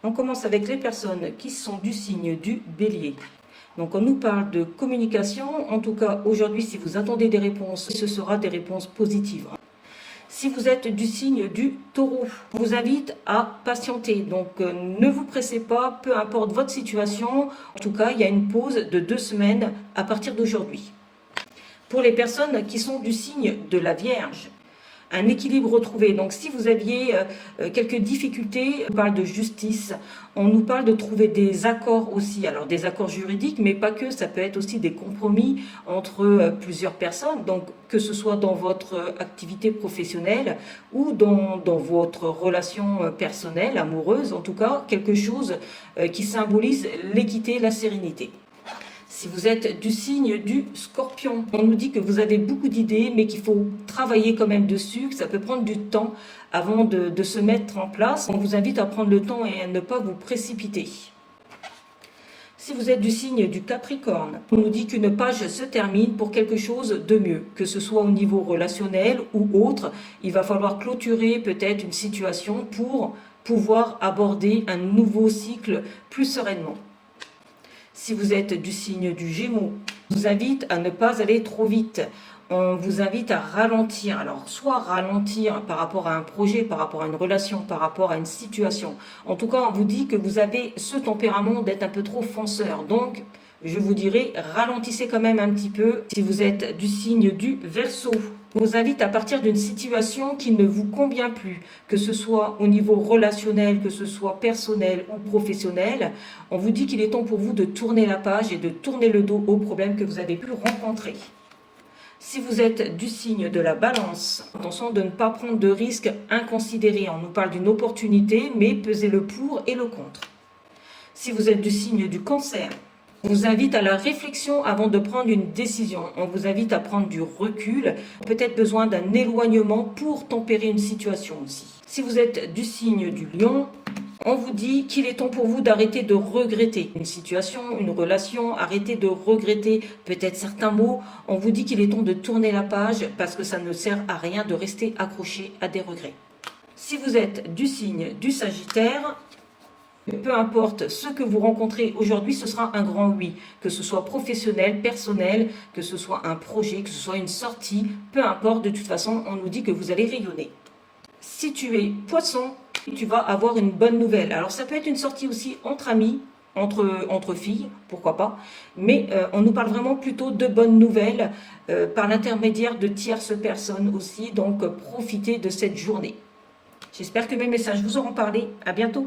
On commence avec les personnes qui sont du signe du Bélier. Donc on nous parle de communication. En tout cas, aujourd'hui, si vous attendez des réponses, ce sera des réponses positives. Si vous êtes du signe du Taureau, on vous invite à patienter. Donc ne vous pressez pas, peu importe votre situation. En tout cas, il y a une pause de 2 semaines à partir d'aujourd'hui. Pour les personnes qui sont du signe de la Vierge, un équilibre retrouvé. Donc si vous aviez quelques difficultés, on parle de justice, on nous parle de trouver des accords aussi, alors des accords juridiques, mais pas que, ça peut être aussi des compromis entre plusieurs personnes, donc que ce soit dans votre activité professionnelle ou dans votre relation personnelle, amoureuse, en tout cas, quelque chose qui symbolise l'équité, la sérénité. Si vous êtes du signe du Scorpion, on nous dit que vous avez beaucoup d'idées, mais qu'il faut travailler quand même dessus, que ça peut prendre du temps avant de se mettre en place. On vous invite à prendre le temps et à ne pas vous précipiter. Si vous êtes du signe du Capricorne, on nous dit qu'une page se termine pour quelque chose de mieux, que ce soit au niveau relationnel ou autre. Il va falloir clôturer peut-être une situation pour pouvoir aborder un nouveau cycle plus sereinement. Si vous êtes du signe du Gémeaux, on vous invite à ne pas aller trop vite. On vous invite à ralentir. Alors, soit ralentir par rapport à un projet, par rapport à une relation, par rapport à une situation. En tout cas, on vous dit que vous avez ce tempérament d'être un peu trop fonceur. Donc, je vous dirais, ralentissez quand même un petit peu. Si vous êtes du signe du Verseau, on vous invite à partir d'une situation qui ne vous convient plus, que ce soit au niveau relationnel, que ce soit personnel ou professionnel. On vous dit qu'il est temps pour vous de tourner la page et de tourner le dos aux problèmes que vous avez pu rencontrer. Si vous êtes du signe de la Balance, attention de ne pas prendre de risques inconsidérés. On nous parle d'une opportunité, mais pesez le pour et le contre. Si vous êtes du signe du Cancer, on vous invite à la réflexion avant de prendre une décision. On vous invite à prendre du recul, peut-être besoin d'un éloignement pour tempérer une situation aussi. Si vous êtes du signe du Lion, on vous dit qu'il est temps pour vous d'arrêter de regretter une situation, une relation, arrêter de regretter peut-être certains mots. On vous dit qu'il est temps de tourner la page parce que ça ne sert à rien de rester accroché à des regrets. Si vous êtes du signe du Sagittaire, peu importe ce que vous rencontrez aujourd'hui, ce sera un grand oui. Que ce soit professionnel, personnel, que ce soit un projet, que ce soit une sortie, peu importe, de toute façon, on nous dit que vous allez rayonner. Si tu es Poisson, tu vas avoir une bonne nouvelle. Alors ça peut être une sortie aussi entre amis, entre filles, pourquoi pas. Mais on nous parle vraiment plutôt de bonnes nouvelles par l'intermédiaire de tierces personnes aussi. Donc profitez de cette journée. J'espère que mes messages vous auront parlé. À bientôt.